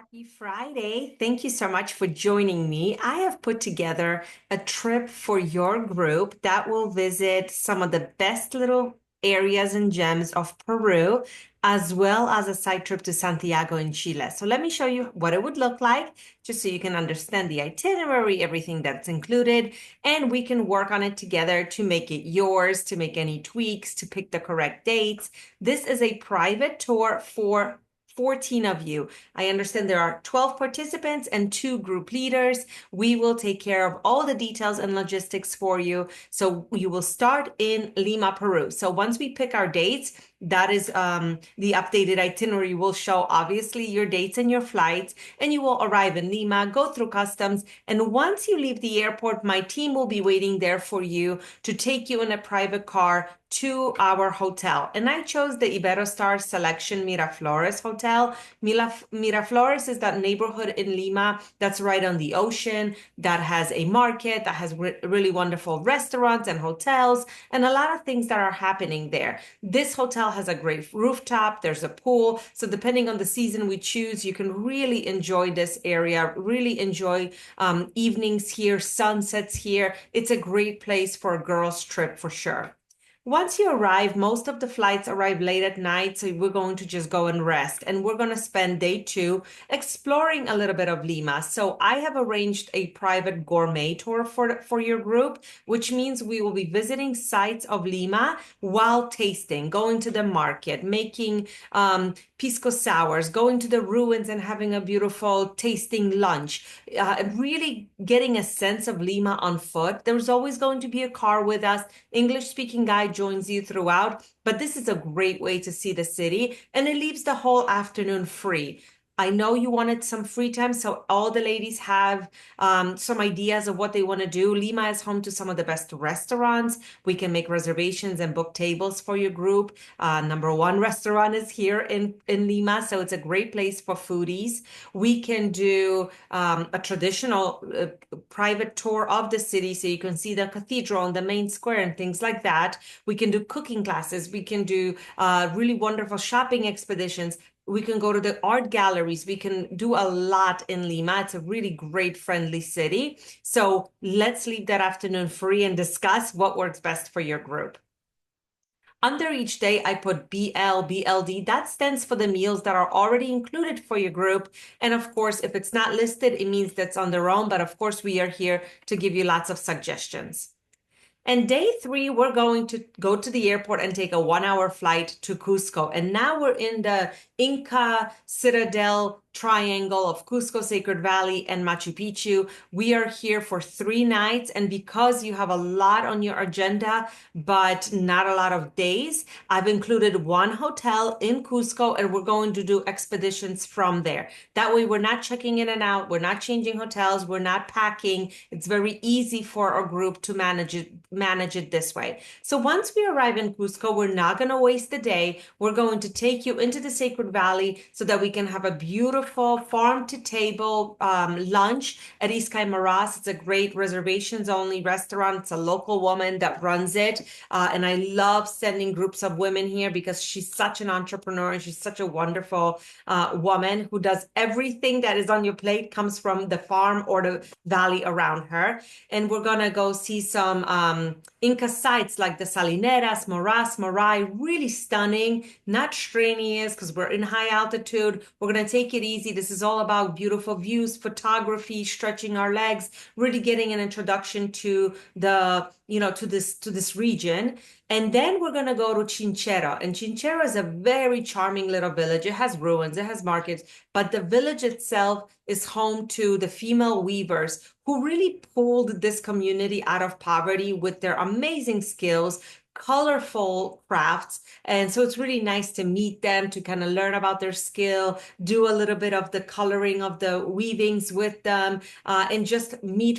Happy Friday. Thank you so much for joining me. I have put together a trip for your group that will visit some of the best little areas and gems of Peru, as well as a side trip to Santiago in Chile. So let me show you what it would look like, just so you can understand the itinerary, everything that's included, and we can work on it together to make it yours, to make any tweaks, to pick the correct dates. This is a private tour for 14 of you. I understand there are 12 participants and 2 group leaders. We will take care of all the details and logistics for you. So you will start in Lima, Peru. So once we pick our dates, that is the updated itinerary will show obviously your dates and your flights, and you will arrive in Lima, go through customs, and once you leave the airport, my team will be waiting there for you to take you in a private car to our hotel. And I chose the Iberostar Selection Miraflores Hotel. Miraflores is that neighborhood in Lima that's right on the ocean, that has a market, that has really wonderful restaurants and hotels, and a lot of things that are happening there. This hotel has a great rooftop, there's a pool. So depending on the season we choose, you can really enjoy this area, really enjoy evenings here, sunsets here. It's a great place for a girls' trip for sure. Once you arrive, most of the flights arrive late at night, so we're going to just go and rest. And we're going to spend day 2 exploring a little bit of Lima. So I have arranged a private gourmet tour for your group, which means we will be visiting sites of Lima while tasting, going to the market, making pisco sours, going to the ruins and having a beautiful tasting lunch, really getting a sense of Lima on foot. There's always going to be a car with us. English speaking guy joins you throughout, but this is a great way to see the city, and it leaves the whole afternoon free. I know you wanted some free time, so all the ladies have some ideas of what they want to do. Lima is home to some of the best restaurants. We can make reservations and book tables for your group. Number one restaurant is here in Lima, so it's a great place for foodies. We can do a traditional private tour of the city, so you can see the cathedral and the main square and things like that. We can do cooking classes. We can do really wonderful shopping expeditions. We can go to the art galleries. We can do a lot in Lima. It's a really great, friendly city. So let's leave that afternoon free and discuss what works best for your group. Under each day, I put BL, BLD. That stands for the meals that are already included for your group. And of course, if it's not listed, it means that's on their own. But of course, we are here to give you lots of suggestions. And day 3, we're going to go to the airport and take a 1-hour flight to Cusco. And now we're in the Inca Citadel triangle of Cusco, Sacred Valley, and Machu Picchu. We are here for 3 nights. And because you have a lot on your agenda, but not a lot of days, I've included one hotel in Cusco, and we're going to do expeditions from there. That way, we're not checking in and out. We're not changing hotels. We're not packing. It's very easy for our group to manage it this way. So once we arrive in Cusco, we're not going to waste the day. We're going to take you into the Sacred Valley so that we can have a beautiful farm to table lunch at Iskay Maras. It's a great reservations only restaurant. It's a local woman that runs it. And I love sending groups of women here because she's such an entrepreneur and she's such a wonderful woman who does everything that is on your plate comes from the farm or the valley around her. And we're going to go see some Inca sites like the Salineras, Moras, Morai, really stunning, not strenuous because we're in high altitude. We're going to take it easy. This is all about beautiful views, photography, stretching our legs, really getting an introduction to this region. And then we're going to go to Chinchero. And Chinchero is a very charming little village. It has ruins, it has markets, but the village itself is home to the female weavers who really pulled this community out of poverty with their amazing skills, colorful crafts. And so it's really nice to meet them, to kind of learn about their skill, do a little bit of the coloring of the weavings with them, and just meet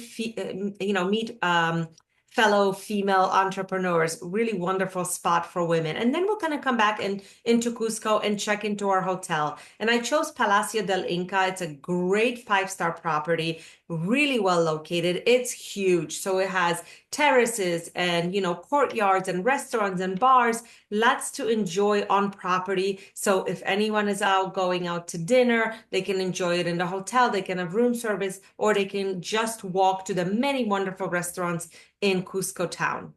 fellow female entrepreneurs. Really wonderful spot for women. And then we're going to come back into Cusco and check into our hotel. And I chose Palacio del Inca. It's a great 5-star property, really well located. It's huge. So it has terraces and, courtyards and restaurants and bars, lots to enjoy on property. So if anyone is out going out to dinner, they can enjoy it in the hotel, they can have room service, or they can just walk to the many wonderful restaurants in Cusco town.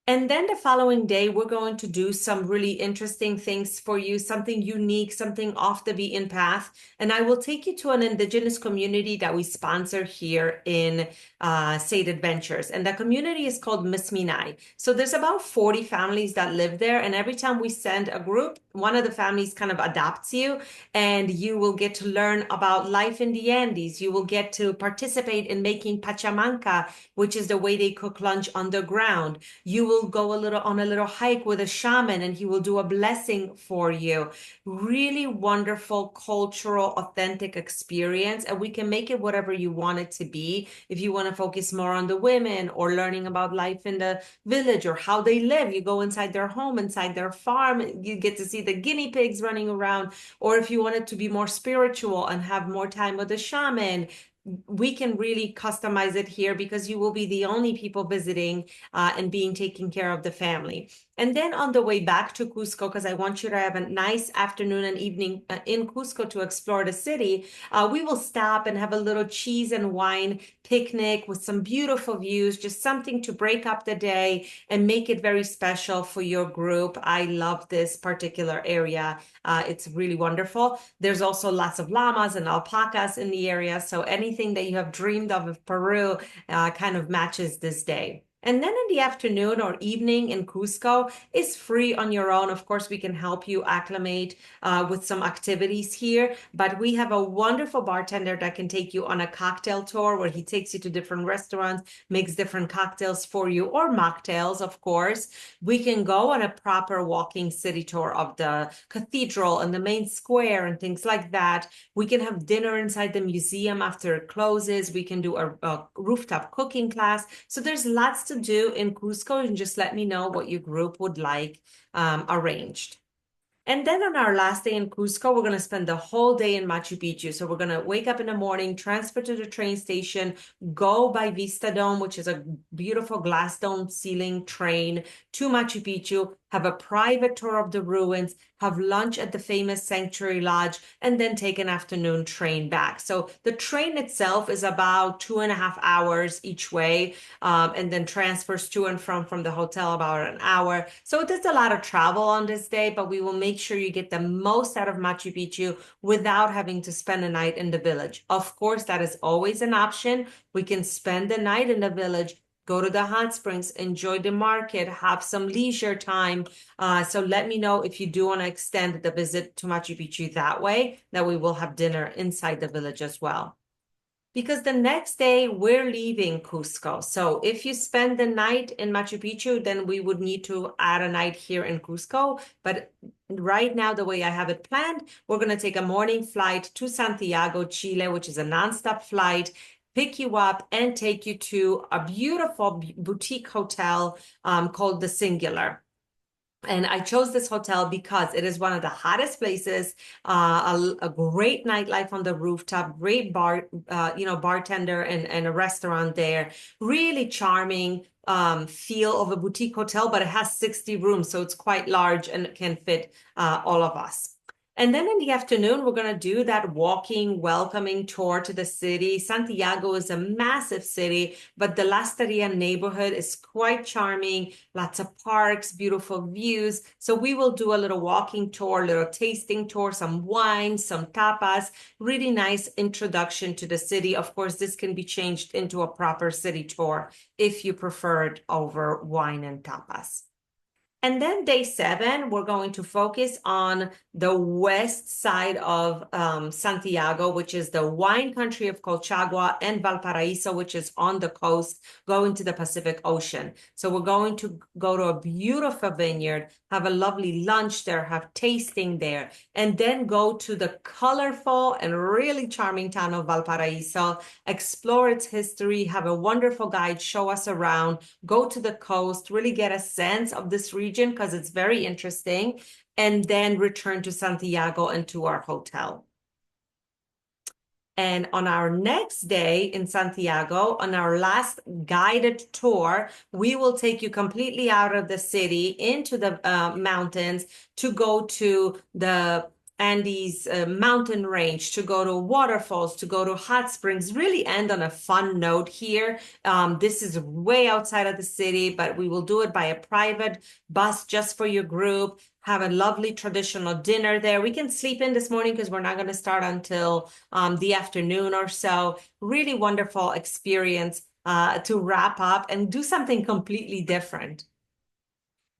And then the following day, we're going to do some really interesting things for you, something unique, something off the beaten path. And I will take you to an indigenous community that we sponsor here in State Adventures. And the community is called Misminai. So there's about 40 families that live there. And every time we send a group, one of the families kind of adopts you, and you will get to learn about life in the Andes. You will get to participate in making pachamanca, which is the way they cook lunch underground. You will go on a little hike with a shaman, and he will do a blessing for you. Really wonderful, cultural, authentic experience. And we can make it whatever you want it to be. If you want to focus more on the women or learning about life in the village or how they live, you go inside their home, inside their farm, you get to see the guinea pigs running around. Or if you want it to be more spiritual and have more time with the shaman, we can really customize it here because you will be the only people visiting and being taking care of the family. And then on the way back to Cusco, because I want you to have a nice afternoon and evening in Cusco to explore the city, we will stop and have a little cheese and wine picnic with some beautiful views, just something to break up the day and make it very special for your group. I love this particular area. It's really wonderful. There's also lots of llamas and alpacas in the area. So anything that you have dreamed of Peru kind of matches this day. And then in the afternoon or evening in Cusco is free on your own. Of course, we can help you acclimate with some activities here, but we have a wonderful bartender that can take you on a cocktail tour where he takes you to different restaurants, makes different cocktails for you, or mocktails, of course. We can go on a proper walking city tour of the cathedral and the main square and things like that. We can have dinner inside the museum after it closes. We can do a rooftop cooking class. So there's lots to do in Cusco, and just let me know what your group would like arranged. And then on our last day in Cusco, we're going to spend the whole day in Machu Picchu. So we're going to wake up in the morning, transfer to the train station, go by Vista Dome, which is a beautiful glass dome ceiling train to Machu Picchu, have a private tour of the ruins, have lunch at the famous Sanctuary Lodge, and then take an afternoon train back. So the train itself is about 2.5 hours each way, and then transfers to and from the hotel about an hour. So there's a lot of travel on this day, but we will make sure you get the most out of Machu Picchu without having to spend a night in the village. Of course, that is always an option. We can spend the night in the village, go to the hot springs, enjoy the market, have some leisure time. So let me know if you do want to extend the visit to Machu Picchu that way, that we will have dinner inside the village as well. Because the next day we're leaving Cusco. So if you spend the night in Machu Picchu, then we would need to add a night here in Cusco. But right now, the way I have it planned, we're going to take a morning flight to Santiago, Chile, which is a nonstop flight, pick you up and take you to a beautiful boutique hotel called The Singular. And I chose this hotel because it is one of the hottest places, a great nightlife on the rooftop, great bartender and a restaurant there, really charming feel of a boutique hotel, but it has 60 rooms, so it's quite large and can fit all of us. And then in the afternoon, we're going to do that walking, welcoming tour to the city. Santiago is a massive city, but the La Esteria neighborhood is quite charming. Lots of parks, beautiful views. So we will do a little walking tour, little tasting tour, some wine, some tapas, really nice introduction to the city. Of course, this can be changed into a proper city tour if you prefer it over wine and tapas. And then day 7, we're going to focus on the west side of Santiago, which is the wine country of Colchagua, and Valparaiso, which is on the coast going to the Pacific Ocean. So we're going to go to a beautiful vineyard, have a lovely lunch there, have tasting there, and then go to the colorful and really charming town of Valparaiso, explore its history, have a wonderful guide show us around, go to the coast, really get a sense of this region because it's very interesting, and then return to Santiago and to our hotel. And on our next day in Santiago, on our last guided tour, we will take you completely out of the city into the mountains to go to the Andes mountain range, to go to waterfalls, to go to hot springs, really end on a fun note here. This is way outside of the city, but we will do it by a private bus just for your group. Have a lovely traditional dinner there. We can sleep in this morning because we're not going to start until the afternoon or so. Really wonderful experience to wrap up and do something completely different.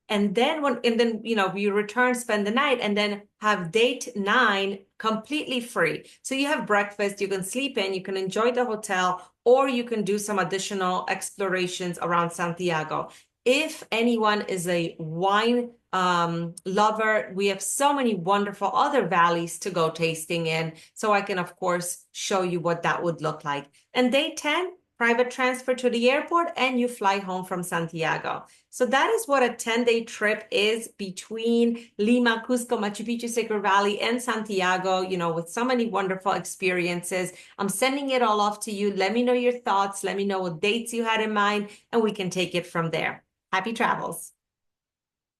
And then we return, spend the night, and then have date 9 completely free. So you have breakfast, you can sleep in, you can enjoy the hotel, or you can do some additional explorations around Santiago. If anyone is a wine lover, we have so many wonderful other valleys to go tasting in. So I can, of course, show you what that would look like. And day 10, private transfer to the airport, and you fly home from Santiago. So that is what a 10-day trip is between Lima, Cusco, Machu Picchu, Sacred Valley, and Santiago, with so many wonderful experiences. I'm sending it all off to you. Let me know your thoughts. Let me know what dates you had in mind, and we can take it from there. Happy travels.